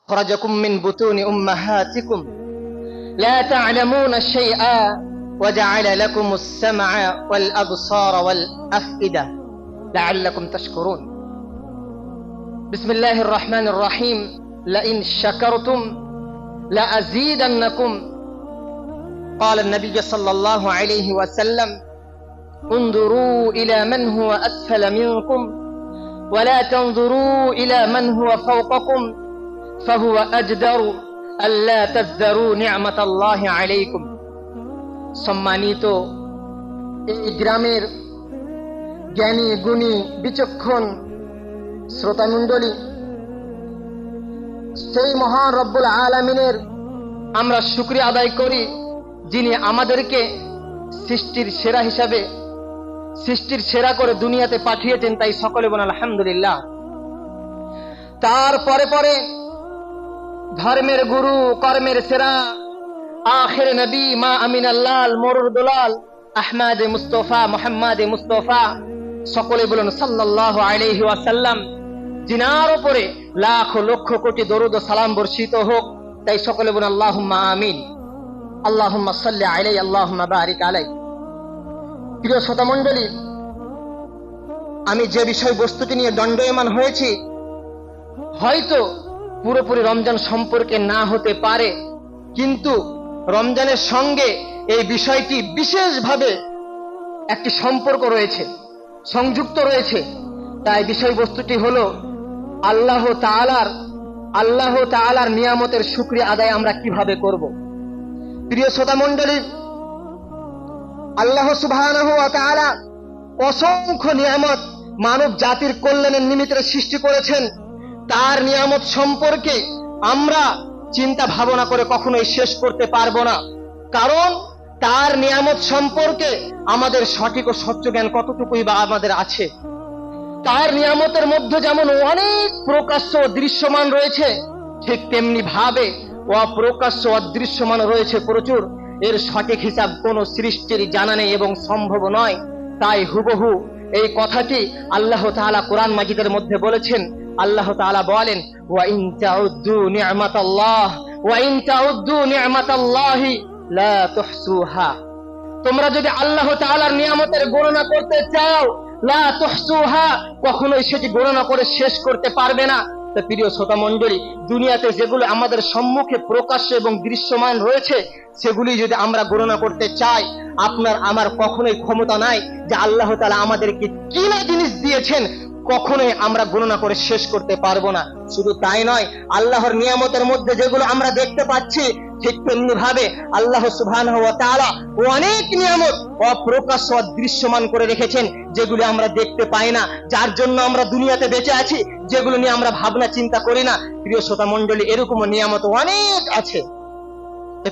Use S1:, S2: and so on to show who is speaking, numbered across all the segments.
S1: خرجكم من بطون أمهاتكم لا تعلمون شيئا وجعل لكم السمع والأبصار والأفئدة لعلكم تشكرون بسم الله الرحمن الرحيم لئن شكرتم لأزيدنكم قال النبي صلى الله عليه وسلم انظروا إلى من هو أسفل منكم ولا تنظروا إلى من هو فوقكم فهو أجدر ألا تزدروا نعمة الله عليكم সম্মানিত এই গ্রামের জ্ঞানী গুণী বিচক্ষণ শ্রোতামণ্ডলী, সেই মহান রব্বুল আলামিনের আমরা শুকরিয়া আদায় করি যিনি আমাদেরকে সৃষ্টির সেরা হিসাবে, সৃষ্টির সেরা করে দুনিয়াতে পাঠিয়েছেন। তাই সকলে বলেন আলহামদুলিল্লাহ। তারপরে পরে ধর্মের গুরু, কর্মের সেরা, আখির নবী মা আমিনাল্লাহ মরুর দুলাল আহমদ মুস্তফা মুহাম্মদ মুস্তফা, সকলে বলুন সাল্লাল্লাহু আলাইহি ওয়াসাল্লাম, জিনার উপরে লাখ লক্ষ কোটি দরুদ ও সালাম বর্ষিত হোক। তাই সকলে বলুন আল্লাহুম্মা আমিন, আল্লাহুম্মা সাল্লি আলাইহি, আল্লাহুম্মা বারিক আলাইহি। প্রিয় শ্রোতা মণ্ডলী, আমি যে বিষয়বস্তুটি নিয়ে দণ্ডায়মান হয়েছি হয়তো পুরোপুরি রমজান সম্পর্কে না হতে পারে, কিন্তু রমজানের সঙ্গে এই বিষয়টি বিশেষভাবে একটি সম্পর্ক রয়েছে, সংযুক্ত রয়েছে। তাই বিষয়বস্তুটি হলো আল্লাহ তাআলার নিয়ামতের শুকরিয়া আদায় আমরা কিভাবে করব। প্রিয় শ্রোতা মণ্ডলী, আল্লাহ সুবহানাহু ওয়া তাআলা অসংখ্য নিয়ামত মানব জাতির কল্যাণের নিমিত্তে সৃষ্টি করেছেন। তার নিয়ামত সম্পর্কে আমরা চিন্তা ভাবনা করে কখনোই শেষ করতে পারবো না, কারণ তার নিয়ামত সম্পর্কে আমাদের সঠিক ও স্বচ্ছ জ্ঞান কতটুকুই বা আমাদের আছে। তার নিয়ামতের মধ্যে যেমন অনেক প্রকাশ্য দৃশ্যমান রয়েছে, ঠিক তেমনি ভাবে অপ্রকাশ্য অদৃশ্যমান রয়েছে প্রচুর। এর সঠিক হিসাব কোন সৃষ্টির জানা নেই এবং সম্ভব নয়। তাই হুবহু এই কথাটি আল্লাহ তাআলা কোরআন মাজিদের মধ্যে বলেছেন। আল্লাহ তাআলা বলেন, ওয়া ইন তাউদ্দু নি'মাতাল্লাহি লা তুহসুহা, তোমরা যদি আল্লাহ তাআলার নিয়ামতের গণনা করতে চাও, লা তুহসুহা, কখনোই সেটি গণনা করে শেষ করতে পারবে না। তো প্রিয় শ্রোতা মণ্ডলী, দুনিয়াতে যেগুলো আমাদের সম্মুখে প্রকাশ্য এবং দৃশ্যমান রয়েছে সেগুলি যদি আমরা গণনা করতে চাই, আপনার আমার কখনোই ক্ষমতা নাই যে আল্লাহ তাআলা আমাদেরকে কি না জিনিস দিয়েছেন কখনোই আমরা গণনা করে শেষ করতে পারবো না। শুধু তাই নয়, আল্লাহর নিয়ামতের মধ্যে যেগুলো আমরা দেখতে পাচ্ছি ঠিক তেমনি ভাবে আল্লাহ সুবহানাহু ওয়া তাআলা অনেক নিয়ামত অপ্রকাশ্য অদৃশ্যমান করে রেখেছেন, যেগুলো আমরা দেখতে পাই না, যার জন্য আমরা দুনিয়াতে বেঁচে আছি, যেগুলো নিয়ে আমরা ভাবনা চিন্তা করি না। প্রিয় শ্রোতা মণ্ডলী, এরকম নিয়ামত অনেক আছে।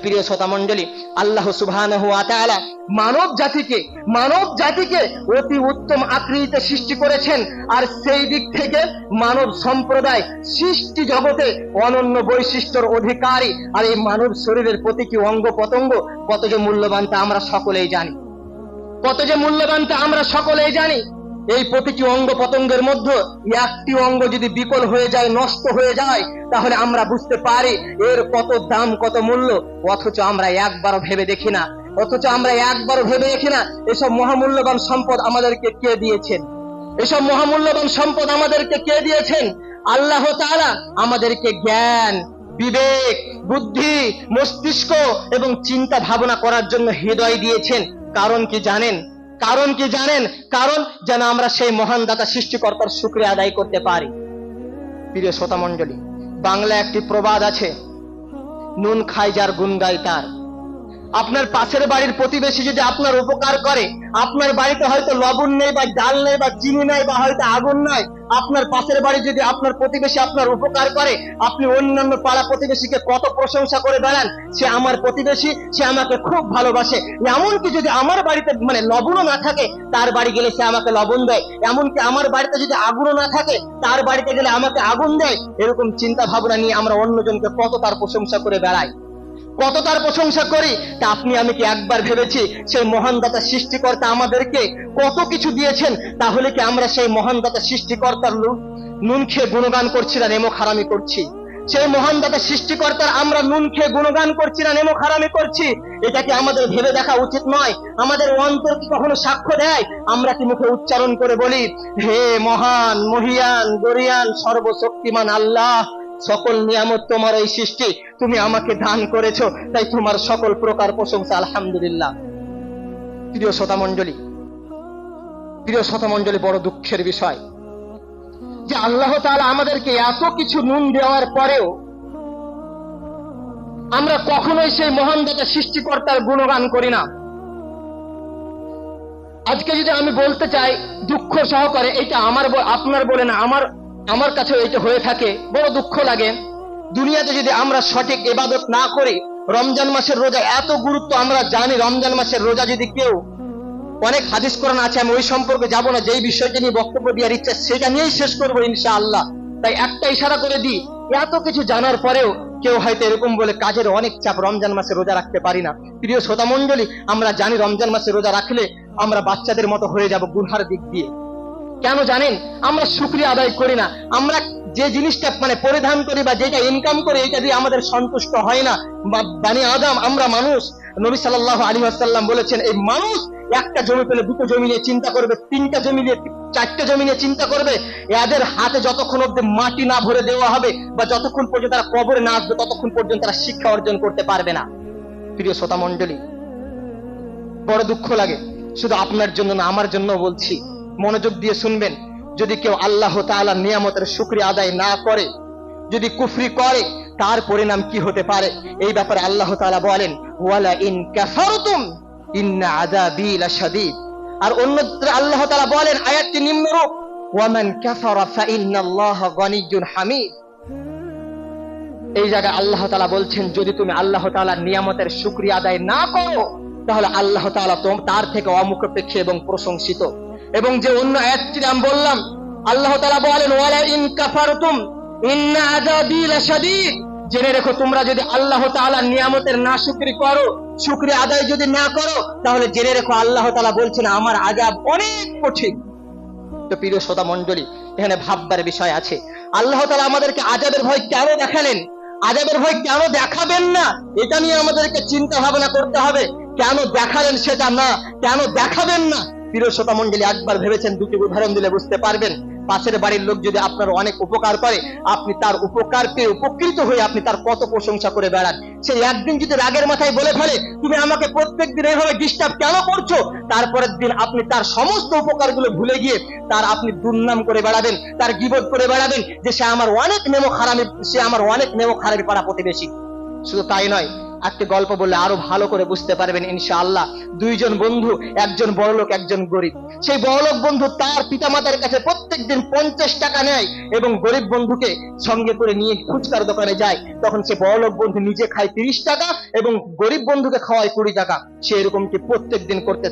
S1: প্রিয় শ্রোতা মণ্ডলী, আল্লাহ সুবহানাহু ওয়া তাআলা মানব জাতিকে অতি উত্তম আকৃতিতে সৃষ্টি করেছেন। আর সেই দিক থেকে মানব সম্প্রদায় সৃষ্টি জগতে অনন্য বৈশিষ্ট্যের অধিকারী। আর এই মানব শরীরের প্রতিটি অঙ্গ প্রত্যঙ্গ কত যে মূল্যবান তা আমরা সকলেই জানি। এই প্রতিটি অঙ্গ প্রত্যঙ্গের মধ্যে একটি অঙ্গ যদি বিকল হয়ে যায়, নষ্ট হয়ে যায়, তাহলে আমরা বুঝতে পারি এর কত দাম, কত মূল্য। অথচ আমরা একবারও ভেবে দেখি না এসব মহামূল্যবান সম্পদ আমাদেরকে কে দিয়েছেন? আল্লাহ তাআলা আমাদেরকে জ্ঞান, বিবেক, বুদ্ধি, মস্তিষ্ক এবং চিন্তা ভাবনা করার জন্য হৃদয় দিয়েছেন। কারণ কি জানেন? কারণ যেন আমরা সেই মহান দাতা সৃষ্টিকর্তার শুকরিয়া আদায় করতে পারি। প্রিয় শ্রোতা মণ্ডলী, বাংলা একটি প্রবাদ আছে, নুন খায় যার গুণ গায় তার। আপনার পাশের বাড়ির প্রতিবেশী যদি আপনার উপকার করে, আপনার বাড়িতে হয়তো লবণ নেই বা ডাল নেই বা চিনি নেই বা হয়তো আগুন নাই, আপনার পাশের বাড়ি যদি আপনার প্রতিবেশী আপনার উপকার করে, আপনি অন্যান্য পাড়া প্রতিবেশীকে কত প্রশংসা করে বেড়ান, সে আমার প্রতিবেশী, সে আমাকে খুব ভালোবাসে। এমনকি যদি আমার বাড়িতে লবণও না থাকে, তার বাড়ি গেলে সে আমাকে লবণ দেয়। এমনকি আমার বাড়িতে যদি আগুনও না থাকে, তার বাড়িতে গেলে আমাকে আগুন দেয়। এরকম চিন্তা ভাবনা নিয়ে আমরা অন্যজনকে কত তার প্রশংসা করে বেড়াই, কত তার প্রশংসা করি। তা আপনি আমি কি একবার ভেবেছি সেই মহান দাতা সৃষ্টিকর্তা আমাদেরকে কত কিছু দিয়েছেন? তাহলে কি আমরা সেই মহান দাতা সৃষ্টিকর্তার নুন খেয়ে গুণগান করছি না নেমো খারামি করছি? সেই মহান দাতা সৃষ্টিকর্তার আমরা নুন খেয়ে গুণগান করছি না নেমো খারামি করছি? এটা কি আমাদের ভেবে দেখা উচিত নয়? আমাদের অন্তর কি কখনো সাক্ষ্য দেয়? আমরা কি মুখে উচ্চারণ করে বলি, হে মহান মহিয়ান গরিয়ান সর্বশক্তিমান আল্লাহ, সকল নিয়ামত তোমার এই সৃষ্টি, তুমি আমাকে দান করেছো, তাই তোমার সকল প্রকার প্রশংসা, আলহামদুলিল্লাহ। প্রিয় শ্রোতা মণ্ডলী, বড় দুঃখের বিষয় যে আল্লাহ তাআলা আমাদেরকে এত কিছু নুন দেওয়ার পরেও আমরা কখনোই সেই মহান দাতা সৃষ্টিকর্তার গুণগান করি না। আজকে যদি আমি বলতে চাই দুঃখ সহকারে, এটা আপনার বলে না, আমার কাছে এটা হয়ে থাকে, বড় দুঃখ লাগে। দুনিয়াতে যদি আমরা সঠিক ইবাদত না করি, রমজান মাসের রোজা এত গুরুত্ব আমরা জানি। রমজান মাসের রোজা যদি কেউ, অনেক হাদিস কোরআন আছে, আমি ওই সম্পর্কে যাব না, যেই বিষয়টা নিয়ে বক্তব্য দেওয়ার ইচ্ছা সেটা নিয়েই শেষ করবো ইনশাআল্লাহ। তাই একটা ইশারা করে দিই, এত কিছু জানার পরেও কেউ হয়তো এরকম বলে কাজের অনেক চাপ, রমজান মাসে রোজা রাখতে পারি না। প্রিয় শ্রোতা মণ্ডলী, আমরা জানি রমজান মাসে রোজা রাখলে আমরা বাচ্চাদের মতো হয়ে যাব গুনহার দিক দিয়ে। কেন জানেন? আমরা শুকরিয়া আদায় করি না। আমরা যে জিনিসটা পরিধান করি বা যেটা ইনকাম করি, এটা দিয়ে আমাদের সন্তুষ্ট হয় না। বানি আদম, আমরা মানুষ। নবী সাল্লাল্লাহু আলাইহি ওয়াসাল্লাম বলেছেন, এই মানুষ একটা জমি পেলে দুটো জমি নিয়ে চিন্তা করবে, তিনটা জমি নিয়ে, চারটা জমি নিয়ে চিন্তা করবে। এদের হাতে যতক্ষণ অব্দি মাটি না ভরে দেওয়া হবে বা যতক্ষণ পর্যন্ত তারা কবরে না আসবে, ততক্ষণ পর্যন্ত তারা শিক্ষা অর্জন করতে পারবে না। প্রিয় শ্রোতা মণ্ডলী, বড় দুঃখ লাগে। শুধু আপনার জন্য না, আমার জন্য বলছি, মনোযোগ দিয়ে শুনবেন। যদি কেউ আল্লাহ তাআলার নিয়ামতের শুকরিয়া আদায় না করে, যদি কুফরি করে, তার পরিণাম কি হতে পারে এই ব্যাপারে আল্লাহ তাআলা বলেন, ওয়ালা ইন কাফারতুম ইন্না আযাবি লাশাদীদ। আর অন্যত্র আল্লাহ তাআলা বলেন, আয়াতটি নিম্নরূপ, ওয়ামান কাফারা ফাইন্নাল্লাহা গনিয়্যুন হামিদ। এই জায়গায় আল্লাহ তাআলা বলছেন, যদি তুমি আল্লাহ তাআলার নিয়ামতের শুকরিয়া আদায় না করো, তাহলে আল্লাহ তাআলা তার থেকে অমুখাপেক্ষী এবং প্রশংসিত। এবং যে অন্য আয়াতটি আমি বললাম, আল্লাহ তাআলা বলেন, ওয়ালা ইন কাফারতুম ইন্না আযাবি লাশাদীদ। জেনে রেখো, তোমরা যদি আল্লাহ তাআলার নিয়ামতের নাশুকরি করো, শুকরিয়া আদায় যদি না করো, তাহলে জেনে রেখো আল্লাহ তাআলা বলছেন আমার আযাব অনেক কঠিন। তো প্রিয় শ্রোতা মণ্ডলী, এখানে ভাববার বিষয় আছে। আল্লাহ তাআলা আমাদেরকে আযাবের ভয় কেন দেখালেন, আযাবের ভয় কেন দেখাবেন না, এটা নিয়ে আমাদেরকে চিন্তা ভাবনা করতে হবে। কেন দেখালেন সেটা না, কেন দেখাবেন না। প্রিয় শ্রোতা মণ্ডলী, একবার ভেবেছেন? দুটি উদাহরণ দিলে বুঝতে পারবেন। পাশের বাড়ির লোক যদি আপনার অনেক উপকার করে, আপনি তার উপকার পেয়ে উপকৃত হয়ে আপনি তার কত প্রশংসা করে বেড়ান। সে একদিন যদি রাগের মাথায় বলে ফেলে, তুমি আমাকে প্রত্যেকদিন এইভাবে ডিস্টার্ব কেন করছো, তারপরের দিন আপনি তার সমস্ত উপকারগুলো ভুলে গিয়ে তার আপনি দুর্নাম করে বেড়াবেন, তার গীবত করে বেড়াবেন, যে সে আমার অনেক নেমো খারামি পাড়া প্রতিবেশী। শুধু তাই নয়, একটি গল্প বললে আরো ভালো করে বুঝতে পারবেন ইনশাআল্লাহ। দুইজন বন্ধু, একজন বড়লোক একজন গরিব। সেই বড়লোক বন্ধু তার পিতামাতার কাছে প্রত্যেকদিন 50 টাকা নেয় এবং গরিব বন্ধুকে সঙ্গে করে নিয়ে ফুচকার দোকানে যায়। তখন সে বড়লোক বন্ধু নিজে খায় 30 টাকা এবং গরিব বন্ধুকে খাওয়ায় 20 টাকা। সে এরকমটি প্রত্যেকদিন করতে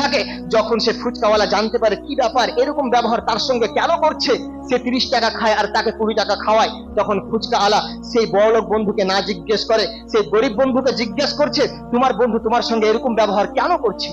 S1: থাকে। যখন সে ফুচকাওয়ালা জানতে পারে কি ব্যাপার, এরকম ব্যবহার তার সঙ্গে কেন করছে, সে 30 টাকা খায় আর তাকে 20 টাকা খাওয়ায়, তখন ফুচকাওয়ালা সেই বড়লোক বন্ধুকে না জিজ্ঞেস করে সেই গরিব বন্ধুকে জিজ্ঞেস করছে, তোমার বন্ধু তোমার সঙ্গে এরকম ব্যবহার কেন করছে,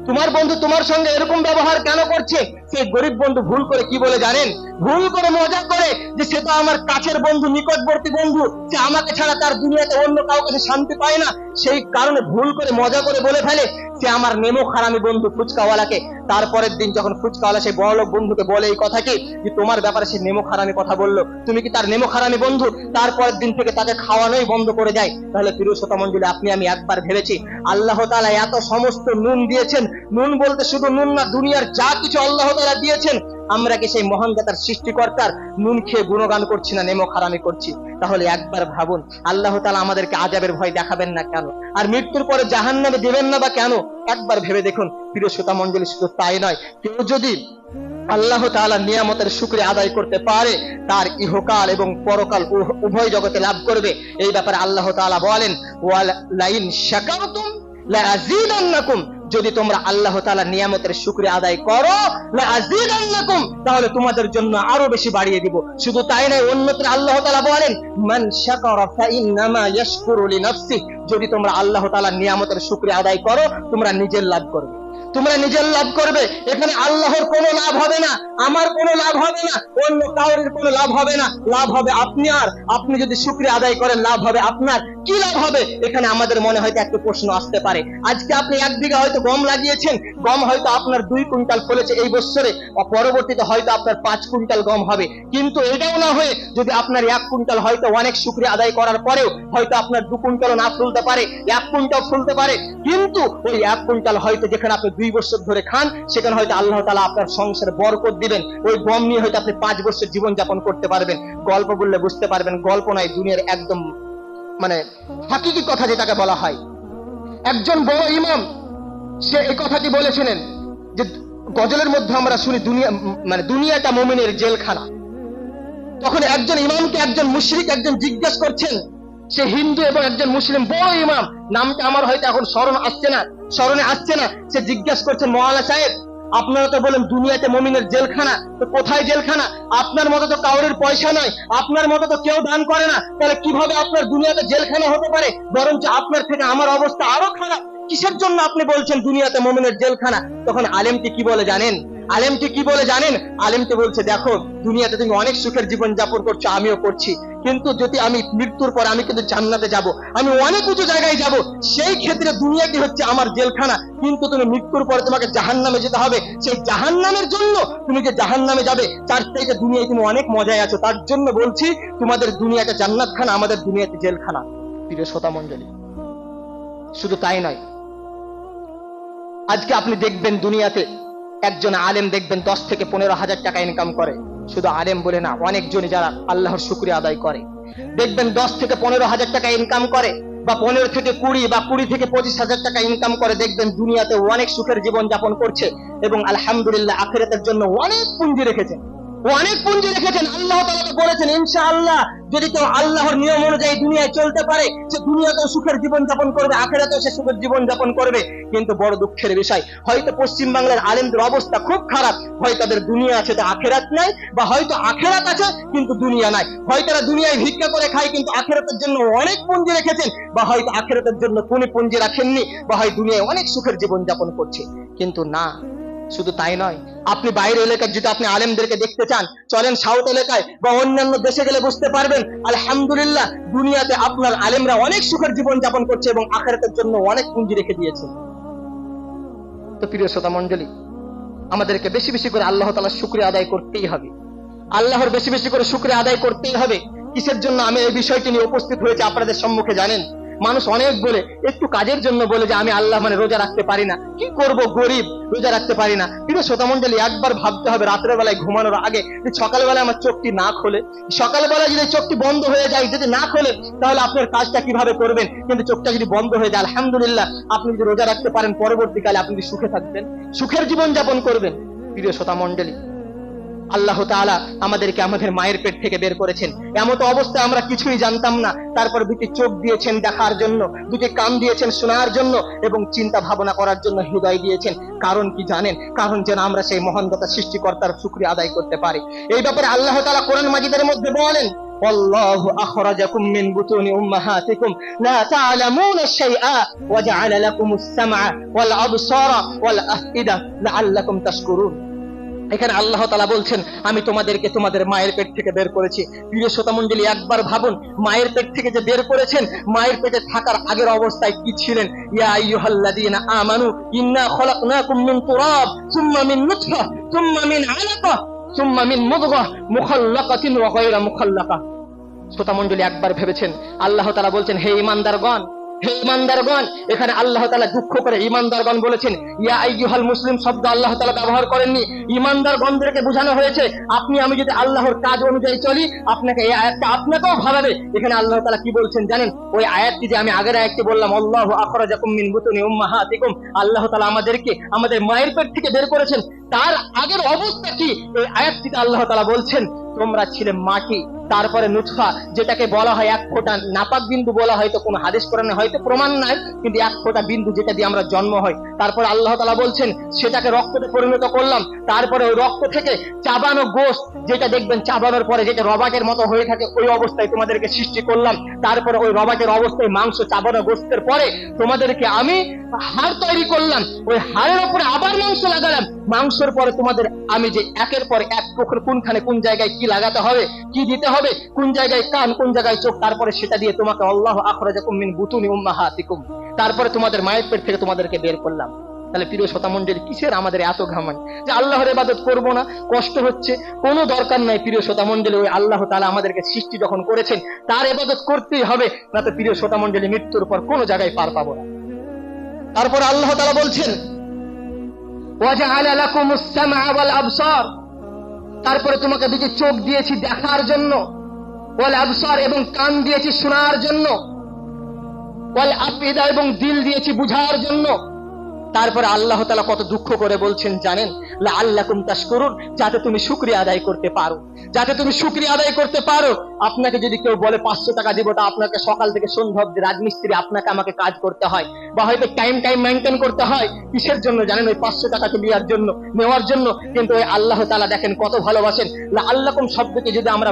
S1: তোমার বন্ধু তোমার সঙ্গে এরকম ব্যবহার কেন করছে? সেই গরিব বন্ধু ভুল করে কি বলে জানেন? ভুল করে মজা করে যে সে তো আমার কাছের বন্ধু, নিকটবর্তী বন্ধু, সে আমাকে ছাড়া তার দুনিয়াতে অন্য কাউকে শান্তি পায় না। সেই কারণে ভুল করে মজা করে বলে ফেলে সে আমার নেমো খারামি বন্ধু ফুচকাওয়ালাকে। তারপরের দিন যখন ফুচকাওয়ালা সেই বড়লোক বন্ধুকে বলে এই কথা কি, যে তোমার ব্যাপারে সে নেমো খারামি কথা বললো, তুমি কি তার নেমো খারামি বন্ধু? তারপরের দিন থেকে তাকে খাওয়ানোই বন্ধ করে দেয়। তাহলে প্রিয় শ্রোতা মণ্ডলী, আপনি আমি একবার ভেবেছি, আল্লাহ তাআলা এত সমস্ত নুন দিয়েছেন, নুন বলতে শুধু নুন না, দুনিয়ার যা কিছু আল্লাহ তাআলা দিয়েছেন, আমরা কি সেই মহান দাতার সৃষ্টিকর্তার নুন খেয়ে গুণগান করছি না নেমো খারামি করছি? তাহলে একবার ভাবুন, আল্লাহ তাআলা আমাদেরকে আযাবের ভয় দেখাবেন না কেন, আর মৃত্যুর পরে জাহান্নামে দেবেন না বা কেন? একবার ভেবে দেখুন প্রিয় শ্রোতা মণ্ডলী। শুধু তাই নয়, কেউ যদি আল্লাহ তাআলার নিয়ামতের শুকরিয়া আদায় করতে পারে, তার ইহকাল এবং পরকাল উভয় জগতে লাভ করবে। এই ব্যাপারে আল্লাহ তাআলা বলেন, ওয়ালা ইন শাকারতুম লাযীদান্নাকুম। যদি তোমরা আল্লাহ তাআলার নিয়ামতের শুকরিয়া আদায় করো, লাযীদান্নাকুম, তাহলে তোমাদের জন্য আরো বেশি বাড়িয়ে দিব। শুধু তাই নয়, অন্যত্র আল্লাহ তাআলা বলেন, মান শাকারা ফাইন্নামা ইয়াশকুরু লিনাফসি। যদি তোমরা আল্লাহ তাআলার নিয়ামতের শুকরিয়া আদায় করো, তোমরা নিজের লাভ করবে। তোমরা নিজের লাভ করবে, এখানে আল্লাহর কোনো লাভ হবে না, আমার কোনো লাভ হবে না, অন্য কাউরের কোনো লাভ হবে না। লাভ হবে আপনি, আর আপনি যদি শুকরিয়া আদায় করেন লাভ হবে আপনার। কি লাভ হবে? এখানে আমাদের মনে হয়তো একটা প্রশ্ন আসতে পারে, আজকে আপনি 1 বিঘা হয়তো গম লাগিয়েছেন, গম হয়তো আপনার 2 কুইন্টাল ফলেছে এই বছরে, পরবর্তীতে হয়তো আপনার 5 কুইন্টাল গম হবে। কিন্তু এটাও না হয়ে যদি আপনার 1 কুইন্টাল হয়তো অনেক শুকরিয়া আদায় করার পরেও হয়তো আপনার 2 কুইন্টালও না ফুলতে পারে, 1 কুইন্টাল ফুলতে পারে, কিন্তু ওই 1 কুইন্টাল হয়তো যেখানে আপনি 2 বছর ধরে খান, সেখানে হয়তো আল্লাহ তাআলা আপনার সংসারে বরকত দিবেন। ওই গম নিয়ে হয়তো আপনি 5 বছর জীবন যাপন করতে পারবেন। গল্প বললে বুঝতে পারবেন, গল্প নয়, দুনিয়ার একদম মানে হাকিকি কথা যেটাকে বলা হয়। একজন বড় ইমাম সে এই কথাটি বলেছিলেন যে গজলের মধ্যে আমরা শুনি দুনিয়া মানে দুনিয়াটা মুমিনের জেলখানা। তখন একজন ইমামকে একজন মুশরিক একজন জিজ্ঞেস করছেন, সে হিন্দু এবং একজন মুসলিম বড় ইমাম, নামটা আমার হয়তো এখন স্মরণে আসছে না। সে জিজ্ঞেস করছেন, মাওলানা সাহেব আপনারা তো বলেন দুনিয়াতে মুমিনের জেলখানা, তো কোথায় জেলখানা? আপনার মতো তো কাউরের পয়সা নাই, আপনার মতো তো কেউ দান করে না, তাহলে কিভাবে আপনার দুনিয়াতে জেলখানা হতে পারে? বরঞ্চ আপনার থেকে আমার অবস্থা আরো খারাপ। কিসের জন্য আপনি বলছেন দুনিয়াতে মুমিনের জেলখানা? তখন আলেমটি কি বলে জানেন? আলেমটি বলছে, দেখো দুনিয়াতে তুমি অনেক সুখের জীবন যাপন করছো, আমিও করছি, কিন্তু যদি আমি মৃত্যুর পর আমি কিন্তু জান্নাতে যাব, আমি অনেক উঁচু জায়গায় যাব, সেই ক্ষেত্রে দুনিয়াটি হচ্ছে আমার জেলখানা। কিন্তু তুমি মৃত্যুর পরে তোমাকে জাহান্নামে যেতে হবে, সেই জাহান্নামের জন্য তুমি যে জাহান্নামে যাবে তার থেকে দুনিয়ায় তুমি অনেক মজায় আছো, তার জন্য বলছি তোমাদের দুনিয়াটা জান্নাতখানা, আমাদের দুনিয়াতে জেলখানা। প্রিয় শ্রোতা মণ্ডলী, শুধু তাই নয়, আজকে আপনি দেখবেন দুনিয়াতে একজন আলেম দেখবেন 10 থেকে 15,000 টাকা ইনকাম করে। শুধু আলেম বলে না, অনেকজনই যারা আল্লাহর শুকরিয়া আদায় করে দেখবেন 10 থেকে 15,000 টাকা ইনকাম করে, বা 15 থেকে 20 বা 20 থেকে 25,000 টাকা ইনকাম করে, দেখবেন দুনিয়াতে অনেক সুখের জীবন যাপন করছে এবং আলহামদুলিল্লাহ আখিরাতের জন্য অনেক পুঁজি রেখেছেন। আল্লাহ তাআলা তো বলেছেন, ইনশাআল্লাহ যদি কেউ আল্লাহর নিয়ম অনুযায়ী দুনিয়ায় চলতে পারে, সে দুনিয়াতেও সুখের জীবন যাপন করবে, আখিরাতেও সে সুখের জীবন যাপন করবে। কিন্তু বড় দুঃখের বিষয়, হয়তো পশ্চিম বাংলার আলেমদের অবস্থা খুব খারাপ, হয় তাদের দুনিয়া আছে তো আখিরাত নাই, বা হয়তো আখিরাত আছে কিন্তু দুনিয়া নাই। হয় তারা দুনিয়ায় ভিক্ষা করে খায় কিন্তু আখিরাতের জন্য অনেক পুঁজি রেখেছেন, বা হয়তো আখিরাতের জন্য কোনো পুঁজি রাখেননি, বা হয় দুনিয়ায় অনেক সুখের জীবন যাপন করছে। কিন্তু না, শুধু তাই নয়, আপনি বাইরে এলাকায় যদি আপনি আলেমদেরকে দেখতে চান, চলেন সাউথ এলাকায় বা অন্যান্য দেশে গেলে বুঝতে পারবেন আলহামদুলিল্লাহ দুনিয়াতে আপনার আলেমরা অনেক সুখের জীবন যাপন করছে এবং আখিরাতের জন্য অনেক পুঁজি রেখে দিয়েছে। তো প্রিয় শ্রোতা মণ্ডলী, আমাদেরকে বেশি বেশি করে আল্লাহ তাআলার শুকরিয়া আদায় করতেই হবে, আল্লাহর বেশি বেশি করে শুকরিয়া আদায় করতেই হবে। কিসের জন্য আমি এই বিষয়টি নিয়ে উপস্থিত হয়েছি আপনাদের সম্মুখে জানেন? মানুষ অনেক বলে, একটু কাজের জন্য বলে যে আমি আল্লাহ মানে রোজা রাখতে পারি না, কি করব, গরিব, রোজা রাখতে পারি না। কিন্তু শ্রোতা মণ্ডলী, একবার ভাবতে হবে রাত্রের বেলায় ঘুমানোর আগে, সকালবেলায় আমার চোখটি না খোলে, সকালবেলায় যদি চোখটি বন্ধ হয়ে যায়, যদি না খোলে, তাহলে আপনার কাজটা কিভাবে করবেন? কিন্তু চোখটা যদি বন্ধ হয়ে যায়, আলহামদুলিল্লাহ আপনি যদি রোজা রাখতে পারেন, পরবর্তীকালে আপনি যদি সুখে থাকবেন, সুখের জীবন যাপন করবেন। প্রিয় শ্রোতা মণ্ডলী, আল্লাহ তাআলা আমাদেরকে আমাদের মায়ের পেট থেকে বের করেছেন, এমন অবস্থায় আমরা কিছুই জানতাম না, তারপর দুটি চোখ দিয়েছেন দেখার জন্য, দুটি কান দিয়েছেন শোনার জন্য, এবং চিন্তা ভাবনা করার জন্য হৃদয় দিয়েছেন। কারণ কি জানেন? কারণ যেন আমরা সেই মহান দাতা সৃষ্টিকর্তার শুকরিয়া আদায় করতে পারি। এই ব্যাপারে আল্লাহ তাআলা কোরআন মাজিদের মধ্যে বলেন, والله أخرجكم من بطون أمهاتكم لا تعلمون شيئا وجعل لكم السمع والأبصار والأفئدة لعلكم تشكرون। এখানে আল্লাহ তাআলা বলছেন, আমি তোমাদেরকে তোমাদের মায়ের পেট থেকে বের করেছি। প্রিয় শ্রোতা মণ্ডলী, একবার ভাবুন, মায়ের পেট থেকে যে বের করেছেন, মায়ের পেটে থাকার আগের অবস্থায় কি ছিলেন? ইয়া আইয়ুহাল্লাযীনা আমানু ইন্না খলাকনাকুম মিন তুরাব সুম্মা মিন নুতফা সুম্মা মিন আলাকা সুম্মা মিন মুদগাহ মুখাল্লাকাতিন ওয়া গায়রা মুখাল্লাকা। শ্রোতা মণ্ডলী, একবার ভেবেছেন আল্লাহ তাআলা বলছেন, হে ঈমানদারগণ, হে ঈমানদারগণ। এখানে আল্লাহ তাআলা দুঃখ করে ঈমানদারগণ বলেছেন, ইয়া আইয়ুহাল মুসলিম শব্দ আল্লাহ তাআলা ব্যবহার করেননি। ঈমানদারগণদেরকে বোঝানো হয়েছে আপনি আমি যদি আল্লাহর কাজ অনুযায়ী চলি, আপনাকে এই আয়াতটা আপনাকেও ভাবাবে। এখানে আল্লাহ তাআলা কি বলছেন জানেন? ওই আয়াতটি যে আমি আগের আয়াতটি বললাম, আল্লাহু আখরাজাকুম মিন বুতুনি উম্মাহাতিকুম, আল্লাহ তাআলা আমাদেরকে আমাদের মায়ের পেট থেকে বের করেছেন, তার আগের অবস্থা কি? এই আয়াতটিতে আল্লাহ তাআলা বলছেন, তোমরা ছিলে মাটি, তারপরে নুতফা, যেটাকে বলা হয় এক ফোঁটা নাপাক বিন্দু বলা হয়তো কোনো হাদিস কোরআনে হয়তো প্রমাণ নাই, কিন্তু এক ফোঁটা বিন্দু যেটা দিয়ে আমরা জন্ম হয়। তারপরে আল্লাহ তাআলা বলছেন সেটাকে রক্ততে পরিণত করলাম। তারপরে ওই রক্ত থেকে চাবানো গোশত, যেটা দেখবেন চাবানোর পরে যেটা রবাটের মতো হয়ে থাকে, ওই অবস্থায় তোমাদেরকে সৃষ্টি করলাম। তারপরে ওই রবাটের অবস্থায় মাংস চাবানো গোশতের পরে তোমাদেরকে আমি হাড় তৈরি করলাম, ওই হাড়ের উপরে আবার মাংস লাগালাম। মাংসের পরে তোমাদের আমি যে একের পর এক কোনখানে কোন জায়গায় কি লাগাতে হবে, কি দিতে হবে, কোন জায়গায় কান, কোন জায়গায় চোখ, তারপরে সেটা দিয়ে তোমাকে আল্লাহু আখরাজাকুম মিন বুতুনি উম্মাহাতিকুম, তারপরে তোমাদের মায়ের পেট থেকে তোমাদেরকে বের করলাম। তাহলে প্রিয় শ্রোতা মণ্ডলী, কিসের আমাদের এত ঘামান যে আল্লাহর ইবাদত করব না, কষ্ট হচ্ছে, কোনো দরকার নাই। প্রিয় শ্রোতা মণ্ডলী, ওই আল্লাহ তাআলা আমাদেরকে সৃষ্টি যখন করেছেন তার ইবাদত করতেই হবে, না তো প্রিয় শ্রোতা মণ্ডলী মৃত্যুর পর কোনো জায়গায় পার পাবো না। তারপর আল্লাহ তাআলা বলছেন ওয়াজআলা লাকুমুস সামআ ওয়াল আবসার, তারপরে তোমাকে দুটি চোখ দিয়েছি দেখার জন্য, ওয়াল আবসার এবং কান দিয়েছি শোনার জন্য, ওয়াল আফইদা এবং দিল দিয়েছি বুঝার জন্য। তারপরে আল্লাহ তাআলা কত দুঃখ করে বলছেন জানেন, লাআল্লাকুম তাশকুরুন, যাতে তুমি শুকরিয়া আদায় করতে পারো, যাতে তুমি শুকরিয়া আদায় করতে পারো। আপনাকে যদি কেউ বলে 500 টাকা দিব, তা আপনাকে সকাল থেকে সন্ধ্যা অবধি রাজমিস্ত্রি আপনাকে আমাকে কাজ করতে হয়, বা হয়তো টাইম মেইনটেইন করতে হয়, কিসের জন্য জানেন? ওই 500 টাকাকে নেওয়ার জন্য। কিন্তু ওই আল্লাহ তাআলা দেখেন কত ভালোবাসেন। লাআল্লাকুম শব্দকে যদি আমরা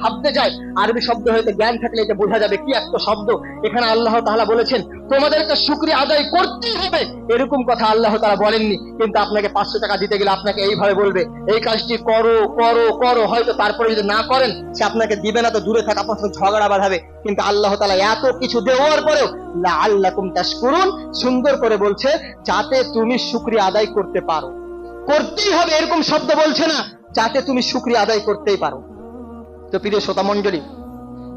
S1: ভাবতে যাই, আরবি শব্দ হয়তো জ্ঞান থাকলে এটা বোঝা যাবে কি একটা শব্দ। এখানে আল্লাহ তাআলা বলেছেন তোমাদেরকে শুকরিয়া আদায় করতেই হবে, এরকম কথা আল্লাহ তাআলা বলেননি। কিন্তু আপনাকে 500 টাকা দিতে গেলে আপনাকে এইভাবে বলবে, এই কাজটি করো করো করো, হয়তো তারপরে যদি না করেন সে আপনাকে দিবে না, তো দূরে থাক, আপনার সাথে ঝগড়া বাঁধাবে। কিন্তু আল্লাহ তাআলা এত কিছু দেওয়ার পরেও লাআল্লাকুম তাশকুরুন সুন্দর করে বলছে, যাতে তুমি শুকরিয়া আদায় করতে পারো। করতেই হবে এরকম শব্দ বলছে না, যাতে তুমি শুকরিয়া আদায় করতেই পারো। তো প্রিয় শ্রোতা মণ্ডলী,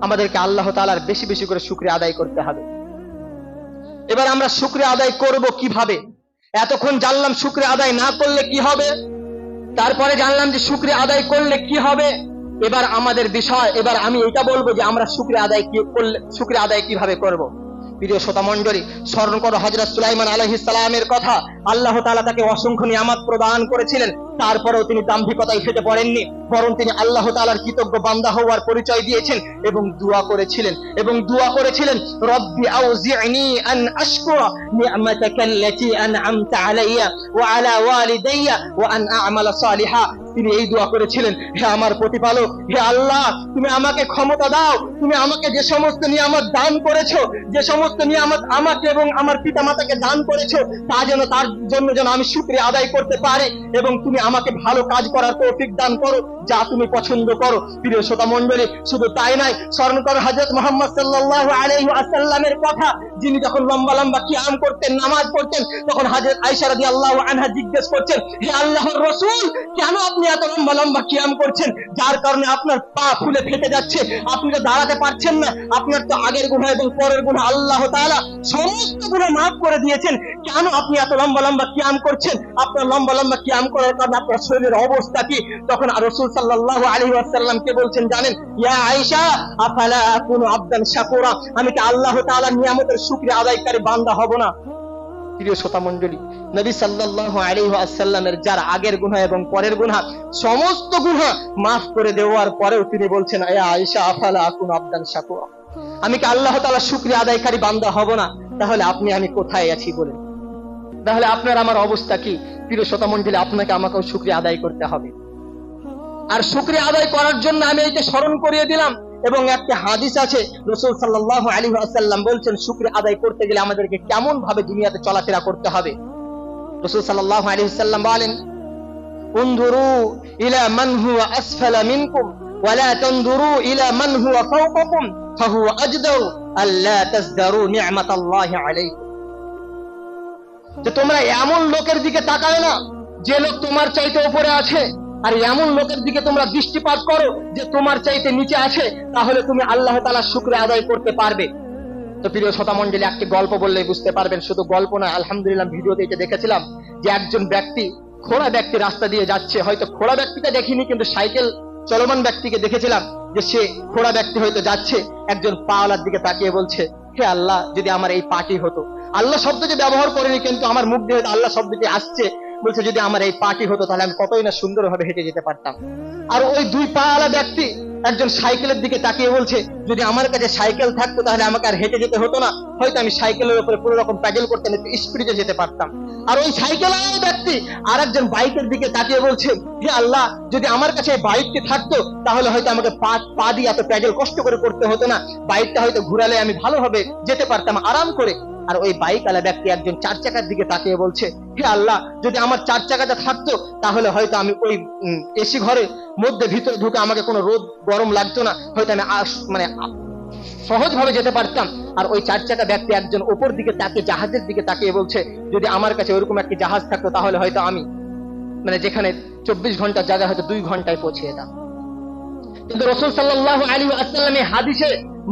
S1: আমাদেরকে আল্লাহ তাআলার বেশি বেশি করে শুকরিয়া আদায় করতে হবে। এবার আমরা শুকরিয়া আদায় করব কিভাবে? এতক্ষণ জানলাম শুকরিয়া আদায় না করলে কি হবে, তারপরে জানলাম যে শুকরিয়া আদায় করলে কি হবে। এবার আমাদের বিষয়, এবার আমি এটা বলবো যে আমরা শুকরিয়া আদায় কিভাবে করব। প্রিয় শ্রোতা মণ্ডলী, স্মরণ করো হযরত সুলাইমান আলাইহিস সালামের কথা। আল্লাহ তাআলা তাকে অসংখ্য নিয়ামত প্রদান করেছিলেন, তারপরেও তিনি দাম্ভিকতায় ফেটে পড়েননি, বরং তিনি আল্লাহ তাআলার কৃতজ্ঞ বান্দা হওয়ার পরিচয় দিয়েছেন এবং দোয়া করেছিলেন রব্বি আউজি'নি আন আশকুরা নি'মাতাকাল্লাতী আন'আমতা আলাইয়া ওয়া আলা ওয়ালিদাইয়া ওয়া আন আ'মালা সালিহা। তিনি এই দোয়া করেছিলেন, হে আমার প্রতিপালক, হে আল্লাহ, তুমি আমাকে ক্ষমতা দাও, তুমি আমাকে যে সমস্ত নিয়ামত দান করেছো, যে সমস্ত নিয়ামত আমাকে এবং আমার পিতামাতাকে দান করেছো, তার জন্য যেন আমি শুকরিয়া আদায় করতে পারি, এবং তুমি আমাকে ভালো কাজ করার তৌফিক দান করো যা তুমি পছন্দ করো। প্রিয় শ্রোতা মণ্ডলী, শুধু তাই নয়, স্মরণ করো হযরত মুহাম্মদ সাল্লাল্লাহু আলাইহি ওয়াসাল্লামের কথা। যিনি যখন লম্বা লম্বা কিয়াম করতেন, নামাজ পড়তেন, তখন হযরত আয়েশা রাদিয়াল্লাহু আনহা জিজ্ঞেস করছেন, হে আল্লাহর রাসূল, কেন আপনি এত লম্বা লম্বা কিয়াম করছেন, যার কারণে আপনার পা ফুলে ফেটে যাচ্ছে, আপনি তো দাঁড়াতে পারছেন না, আপনার তো আগের গুনাহ এবং পরের গুনাহ আল্লাহ তাআলা সমস্ত গুনাহ মাফ করে দিয়েছেন, কেন আপনি এত লম্বা লম্বা কিয়াম করছেন? আপনার লম্বা লম্বা কিয়াম করার কারণে আপনার শরীরের অবস্থা কি? তখন রাসূল সাল্লাল্লাহু আলাইহি ওয়াসাল্লাম কে বলছেন জানেন, ইয়া আয়েশা আফালা আকুনু আবদান শাকুরা, আমি কি আল্লাহ তাআলার নিয়ামতের শুকরিয়া আদায়কারী বান্দা হব না? প্রিয় শ্রোতা মণ্ডলী, নবী সাল্লাল্লাহু আলাইহি ওয়াসাল্লামের যার আগের গুনাহ এবং পরের গুনাহ সমস্ত গুনাহ maaf করে দেওয়ার পরেও তিনি বলছেন, ইয়া আয়েশা আফালা আকুনু আবদান শাকুরা, আমি কি আল্লাহ তাআলার শুকরিয়া আদায়কারী বান্দা হব না? তাহলে আপনি আমি কোথায় আছি বলেন? তাহলে আপনার আমার অবস্থা কি? প্রিয় শ্রোতা মণ্ডলী, আপনাকে আমাকেও শুকরিয়া আদায় করতে হবে। আর শুকরিয়া আদায় করার জন্য আমি এইটা স্মরণ করিয়ে দিলাম, এবং একটা হাদিস আছে, রাসূল সাল্লাল্লাহু আলাইহি ওয়াসাল্লাম বলছেন শুকরিয়া আদায় করতে গেলে আমাদেরকে কেমন ভাবে দুনিয়াতে চলাফেরা করতে হবে। রাসূল সাল্লাল্লাহু আলাইহি ওয়াসাল্লাম বলেন, উনজুরু ইলা মান হুয়া আসফালা মিনকুম ওয়া লা তানজুরু ইলা মান হুয়া ফাওকাকুম ফাহুয়া আজদারু আল্লা তাজদারু নি'মাতাল্লাহি আলাইকুম। যে তোমরা এমন লোকের দিকে তাকাও না যে লোক তোমার চাইতে উপরে আছে, আর এমন লোকের দিকে তোমরা দৃষ্টিপাত করো যে তোমার চাইতে নিচে আছে, তাহলে তুমি আল্লাহ তাআলার শুকরিয়া আদায় করতে পারবে। তো প্রিয় শ্রোতা মণ্ডলী, একটি গল্প বললেই বুঝতে পারবেন, শুধু গল্প না, আলহামদুলিল্লাহ ভিডিওতে এটা দেখেছিলাম যে একজন ব্যক্তি, খোড়া ব্যক্তি রাস্তা দিয়ে যাচ্ছে, হয়তো খোড়া ব্যক্তিটা দেখিনি, কিন্তু সাইকেল চলমান ব্যক্তিকে দেখেছিলাম যে সে খোড়া ব্যক্তি হয়তো যাচ্ছে, একজন পাওয়ালার দিকে তাকিয়ে বলছে, হে আল্লাহ, যদি আমার এই পাটি হতো। আল্লাহ শব্দটি ব্যবহার করেনি, কিন্তু আমার মুখ দিয়ে হয়তো আল্লাহ শব্দটি আসছে, বলছে যদি আমার এই পাটি হতো তাহলে আমি কতই না সুন্দরভাবে হেঁটে যেতে পারতাম। আর ওই দুই পাওয়ালা ব্যক্তি একজন সাইকেলের দিকে তাকিয়ে বলছে, যদি আমার কাছে সাইকেল থাকতো তাহলে আমাকে আর হেঁটে যেতে হতো না, হয়তো আমি সাইকেলের উপরে পুরো রকম প্যাডেল করতাম, একটু স্পিডে যেতে পারতাম। আর ওই সাইকেল ব্যক্তি আর একজন বাইকের দিকে তাকিয়ে বলছে, হে আল্লাহ, যদি আমার কাছে বাইকটি থাকতো তাহলে হয়তো আমাকে পা দিয়ে এত প্যাডেল কষ্ট করে করতে হতো না, বাইকটা হয়তো ঘুরালে আমি ভালোভাবে যেতে পারতাম আরাম করে। আর ওই বাইক আলা ব্যক্তি একজন 4 চাকার দিকে তাকিয়ে বলছে, হে আল্লাহ, যদি আমার 4 চাকাটা থাকতো তাহলে হয়তো আমি ওই এসি ঘরের মধ্যে ভিতরে ঢুকে আমাকে কোনো রোদ গরম লাগতো না, হয়তো আমি সহজভাবে যেতে পারতাম। আর ওই 4 চাকা ব্যক্তি একজন উপর দিকে তাকিয়ে জাহাজের দিকে তাকিয়ে বলছে, যদি আমার কাছে ওরকম একটি জাহাজ থাকতো তাহলে হয়তো আমি যেখানে 24 ঘন্টার জায়গায় হয়তো 2 ঘন্টায় পৌঁছে যেতাম। কিন্তু রাসূল সাল্লাল্লাহু আলাইহি ওয়াসাল্লাম এই হাদিসে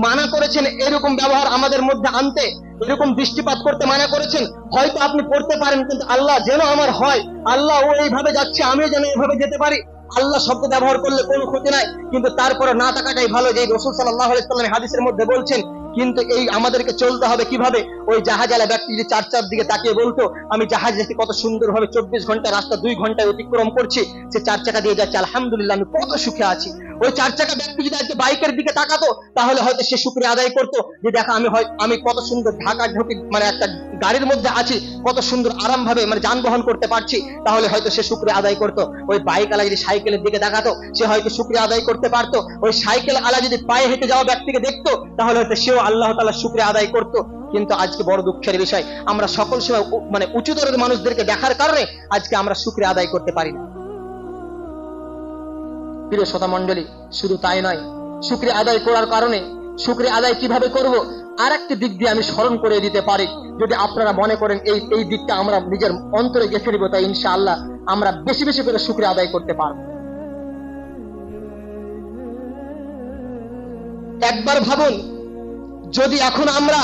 S1: মানা করেছেন এরকম ব্যবহার আমাদের মধ্যে আনতে, এরকম দৃষ্টিপাত করতে মানা করেছেন। হয়তো আপনি পড়তে পারেন, কিন্তু আল্লাহ যেন আমার হয়, আল্লাহ ও এইভাবে যাচ্ছে আমিও যেন এইভাবে যেতে পারি, আল্লাহ শব্দ ব্যবহার করলে কোনো ক্ষতি নাই, কিন্তু তারপরে না থাকাটাই ভালো। যে রাসূল সাল্লাল্লাহু আলাইহি ওয়াসাল্লাম হাদিসের মধ্যে বলছেন, কিন্তু এই আমাদেরকে চলতে হবে কিভাবে? ওই জাহাজওয়ালা ব্যক্তি যদি 4 চার দিকে তাকিয়ে বলতো, আমি জাহাজ দেখে কত সুন্দরভাবে 24 ঘন্টা রাস্তা 2 ঘন্টায় অতিক্রম করছি, সে 4 চাকা দিয়ে যাচ্ছে, আলহামদুলিল্লাহ আমি কত সুখে আছি। ওই 4 চাকা ব্যক্তি যদি আজকে বাইকের দিকে তাকাতো তাহলে হয়তো সে শুকরিয়া আদায় করতো, যে দেখা আমি কত সুন্দর ঢাকা ঢুকি একটা গাড়ির মধ্যে আছি, কত সুন্দর আরাম ভাবে যানবাহন করতে পারছি, তাহলে হয়তো সে শুকরিয়া আদায় করতো। ওই বাইক আলা যদি সাইকেলের দিকে তাকাতো সে হয়তো শুকরিয়া আদায় করতে পারতো। ওই সাইকেল আলা যদি পায়ে হেঁটে যাওয়া ব্যক্তিকে দেখতো তাহলে হয়তো সেও আল্লাহ তাআলার শুকরিয়া আদায় করতো। কিন্তু আজকে বড় দুঃখের বিষয়, আমরা সকল সময় উঁচু দরের মানুষদেরকে দেখার কারণে আজকে আমরা শুকরিয়া আদায় করতে পারি না। প্রিয় শ্রোতা মণ্ডলী, শুধু তাই নয়, শুকরিয়া আদায় করার কারণে শুকরিয়া আদায় কিভাবে করব আর একটি দিক দিয়ে আমি স্মরণ করে দিতে পারি। যদি আপনারা মনে করেন এই দিকটা আমরা নিজের অন্তরে গেঁথে নিব, তাই ইনশাআল্লাহ আমরা বেশি বেশি করে শুকরিয়া আদায় করতে পারব। একবার ভাবুন, যদি এখন আমরা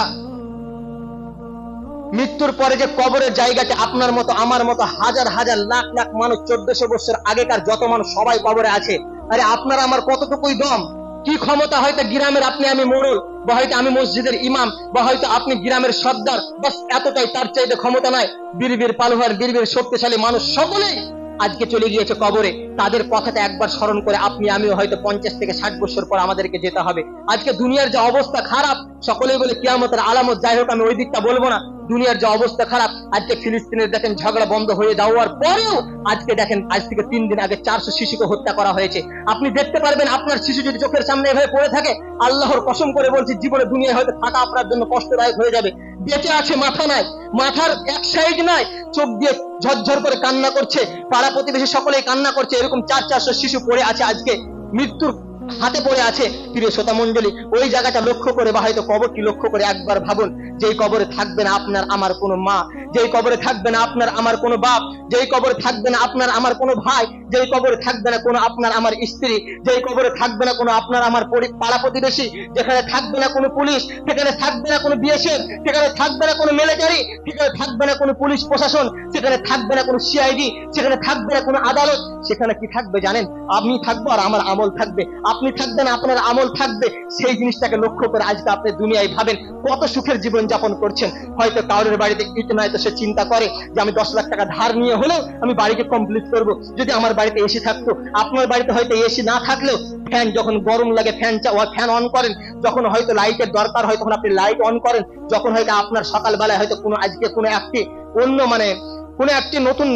S1: মৃত্যুর পরে যে কবরের জায়গাটা, আপনার মতো আমার মতো হাজার হাজার লাখ লাখ মানুষ 1400 বছর আগেকার যত মানুষ সবাই কবরে আছে, আরে আপনার আমার কতটুকুই দম, কি ক্ষমতা? হয়তো গ্রামের আপনি আমি মোড়ল, বা হয়তো আমি মসজিদের ইমাম, বা হয়তো আপনি গ্রামের সর্দার, বাস এতটাই, তার চাইতে ক্ষমতা নাই। বীর পালোয়ার, বীর শক্তিশালী মানুষ সকলেই আজকে চলে গিয়েছে কবরে। তাদের কথাটা একবার স্মরণ করে আপনি আমিও হয়তো 50 থেকে 60 বছর পর আমাদেরকে যেতে হবে। আজকে দুনিয়ার যে অবস্থা খারাপ, সকলেই বলে কিয়ামতের আলামত, যাই হোক আমি ওই দিকটা বলবো না। দুনিয়ার যে অবস্থা খারাপ, আজকে ফিলিস্তিনের দেখেন ঝগড়া বন্ধ হয়ে যাওয়ার পরেও আজকে দেখেন আজ থেকে 3 দিন আগে 400 শিশুকে হত্যা করা হয়েছে। আপনি দেখতে পারবেন, আপনার শিশু যদি চোখের সামনে এভাবে পড়ে থাকে, আল্লাহর কসম করে বলছি জীবনে দুনিয়ায় হয়তো থাকা আপনার জন্য কষ্টদায়ক হয়ে যাবে। বেঁচে আছে, মাথা নাই, মাথার এক সাইড নাই, চোখ দিয়ে ঝরঝর করে কান্না করছে, পাড়া প্রতিবেশী সকলেই কান্না করছে, এরকম 400 শিশু পড়ে আছে, আজকে মৃত্যুর হাতে পড়ে আছে। প্রিয় শ্রোতা মণ্ডলী, ওই জায়গাটা লক্ষ্য করে বা হয়তো কবরটি লক্ষ্য করে একবার ভাবুন, যেই কবরে থাকবে না আপনার আমার কোনো মা, যেই কবরে থাকবে না আপনার আমার কোনো বাপ, যেই কবরে থাকবে না আপনার আমার কোনো ভাই, যেই কবরে থাকবে না কোনো আপনার আমার স্ত্রী, যেই কবরে থাকবে না কোনো আপনার আমার পাড়া প্রতিবেশী, যেখানে থাকবে না কোনো পুলিশ, সেখানে থাকবে না কোনো বিএসএফ, সেখানে থাকবে না কোনো মিলিটারি, সেখানে থাকবে না কোনো পুলিশ প্রশাসন, সেখানে থাকবে না কোনো সিআইডি, সেখানে থাকবে না কোনো আদালত, সেখানে কি থাকবে জানেন? আমি থাকবো আর আমার আমল থাকবে। আপনি থাকবেন, আপনার আমল থাকবে। সেই জিনিসটাকে লক্ষ্য করে আজকে আপনি দুনিয়ায় ভাবেন কত সুখের জীবন যাপন করছেন। হয়তো কারোর বাড়িতে ইট নাই, তো সে চিন্তা করে যে আমি 10 লাখ টাকা ধার নিয়ে হলেও আমি বাড়িকে কমপ্লিট করব। যদি আমার বাড়িতে এসি থাকতো, আপনার বাড়িতে হয়তো এসি না থাকলেও ফ্যান, যখন গরম লাগে ফ্যান অন করেন, যখন হয়তো লাইটের দরকার হয় তখন আপনি লাইট অন করেন, যখন হয়তো আপনার সকালবেলায় হয়তো আজকে কোনো একটি কোনো একটি নতুন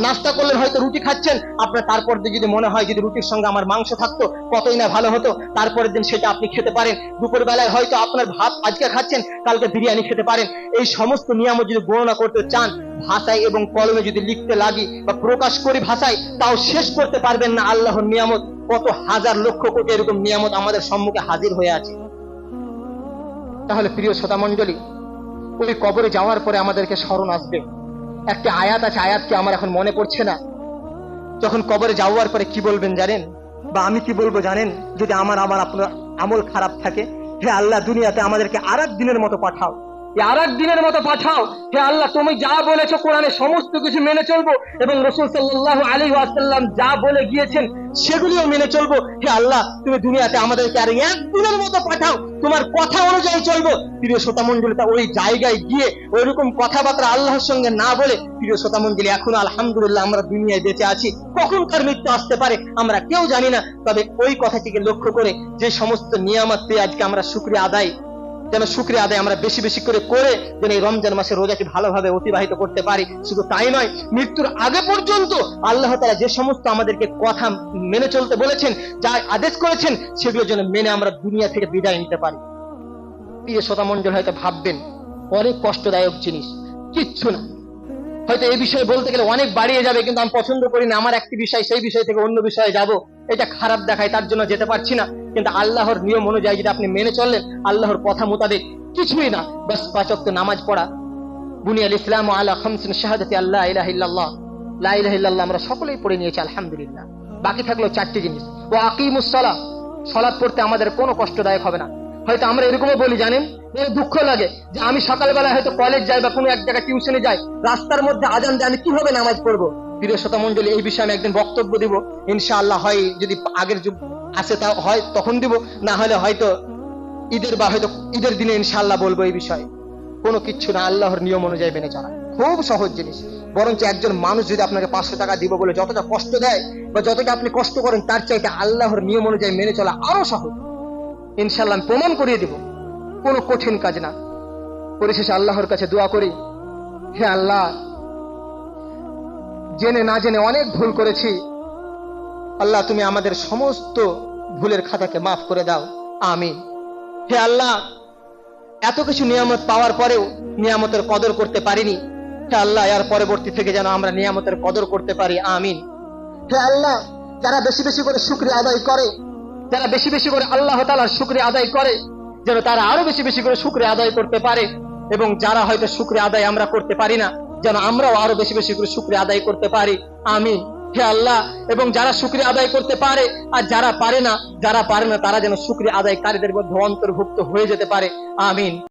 S1: নাস্তা করলেন, হয়তো রুটি খাচ্ছেন, আপনার তারপর দিন যদি মনে হয় যদি রুটির সঙ্গে আমার মাংস থাকতো কতই না ভালো হতো, তারপরের দিন সেটা আপনি খেতে পারেন। দুপুর বেলায় হয়তো আপনার ভাত আজকে খাচ্ছেন, কালকে বিরিয়ানি খেতে পারেন। এই সমস্ত নিয়ামত যদি গণনা করতে চান, ভাষায় এবং কলমে যদি লিখতে লাগি বা প্রকাশ করি ভাষায়, তাও শেষ করতে পারবেন না আল্লাহর নিয়ামত। কত হাজার লক্ষ কোটি এরকম নিয়ামত আমাদের সম্মুখে হাজির হয়ে আছে। তাহলে প্রিয় শ্রোতা মণ্ডলী, ওই কবরে যাওয়ার পরে আমাদেরকে স্মরণ আসবে। একটা আয়াত আছে, আয়াতকে আমার এখন মনে পড়ছে না। যখন কবরে যাওয়ার পরে কি বলবেন জানেন, বা আমি কি বলবো জানেন? যদি আমার আপনার আমল খারাপ থাকে, হে আল্লাহ দুনিয়াতে আমাদেরকে আরেক দিনের মতো পাঠাও, আরেক দিনের মতো পাঠাও। হে আল্লাহ, তুমি যা বলেছো কোরআনে সমস্ত কিছু মেনে চলবো, এবং রাসূল সাল্লাল্লাহু আলাইহি ওয়াসাল্লাম যা বলে গিয়েছেন সেগুলিও মেনে চলবো। হে আল্লাহ, তুমি দুনিয়াতে আমাদেরকে আর একদিনের মতো পাঠাও, তোমার কথা অনুযায়ী চলবো। প্রিয় শ্রোতা মণ্ডলী, ওই জায়গায় গিয়ে ওইরকম কথাবার্তা আল্লাহর সঙ্গে না বলে, প্রিয় শ্রোতা মণ্ডলী, এখনো আলহামদুলিল্লাহ আমরা দুনিয়ায় বেঁচে আছি। কখন তার মৃত্যু আসতে পারে আমরা কেউ জানি না। তবে ওই কথাটিকে লক্ষ্য করে যে সমস্ত নিয়ামত পেয়ে আজকে আমরা শুকরিয়া আদায়, যেন শুকরিয়া আদায় আমরা বেশি বেশি করে যেন এই রমজান মাসের রোজাকে ভালোভাবে অতিবাহিত করতে পারি। শুধু তাই নয়, মৃত্যুর আগে পর্যন্ত আল্লাহ তাআলা যে সমস্ত আমাদেরকে কথা মেনে চলতে বলেছেন, যা আদেশ করেছেন, সেগুলো যেন মেনে আমরা দুনিয়া থেকে বিদায় নিতে পারি। প্রিয় শ্রোতা মণ্ডলী, হয়তো ভাববেন অনেক কষ্টদায়ক জিনিস, কিচ্ছু না, হয়তো এই বিষয়ে বলতে গেলে অনেক বাড়িয়ে যাবে, কিন্তু আমি পছন্দ করি না আমার একটি বিষয় সেই বিষয় থেকে অন্য বিষয়ে যাব, এটা খারাপ দেখায়, তার জন্য যেতে পারছি না। কিন্তু আল্লাহর নিয়ম অনুযায়ী যদি আপনি মেনে চললেন, আল্লাহর কথা মোতাবেক, কিছুই না, বাস 5 ওয়াক্ত নামাজ পড়া। বুনিয়াল ইসলাম আলা খামসিন শাহাদাতি আল্লা ইলাহা ইল্লাল্লাহ, লা ইলাহা ইল্লাল্লাহ আমরা সকলেই পড়ে নিয়েছি আলহামদুলিল্লাহ। বাকি থাকলো 4টি জিনিস। ওয়া আকিমুস সালাহ, সালাত পড়তে আমাদের কোনো কষ্টদায়ক হবে না। হয়তো আমরা এরকমও বলি, জানেন, দুঃখ লাগে যে আমি সকালবেলা হয়তো কলেজ যাই বা কোনো এক জায়গায় টিউশনে যাই, রাস্তার মধ্যে আজান দেয়, আমি কিভাবে নামাজ পড়বো? প্রিয় শ্রোতা মণ্ডলী, এই বিষয়ে আমি একদিন বক্তব্য দিব ইনশাআল্লাহ। হয় যদি আগের যুগ আসে তা হয় তখন দিব, না হলে হয়তো ঈদের দিনে ইনশাআল্লাহ বলবো এই বিষয়ে। কোনো কিচ্ছু না, আল্লাহর নিয়ম অনুযায়ী মেনে চলা খুব সহজ জিনিস। বরঞ্চ একজন মানুষ যদি আপনাকে 500 টাকা দিব বলে যতটা কষ্ট দেয় বা যতটা আপনি কষ্ট করেন, তার চাইতে আল্লাহর নিয়ম অনুযায়ী মেনে চলা আরো সহজ। ইনশাআল্লাহ আমি প্রমাণ করিয়ে দিব, কোনো কঠিন কাজ না। পরিশেষে আল্লাহর কাছে দোয়া করি, হে আল্লাহ, জেনে না জেনে অনেক ভুল করেছি, আল্লাহ তুমি আমাদের সমস্ত ভুলের খাতাকে মাফ করে দাও, আমিন। হে আল্লাহ, এত কিছু নিয়ামত পাওয়ার পরেও নিয়ামতের কদর করতে পারিনি, হে আল্লাহ, এর পরবর্তী থেকে যেন আমরা নিয়ামতের কদর করতে পারি, আমিন। হে আল্লাহ, যারা বেশি বেশি করে শুকরিয়া আদায় করে, যারা বেশি বেশি করে আল্লাহ তাআলার শুকরিয়া আদায় করে, যেন তারা আরো বেশি বেশি করে শুকরিয়া আদায় করতে পারে। এবং যারা হয়তো শুকরিয়া আদায় আমরা করতে পারি না, যেন আমরাও আরো বেশি বেশি করে শুকরিয়া আদায় করতে পারি, আমিন। হে আল্লাহ, এবং যারা শুকরিয়া আদায় করতে পারে আর যারা পারে না তারা যেন শুকরিয়া আদায়কারীদের মধ্যে অন্তর্ভুক্ত হয়ে যেতে পারে, আমিন।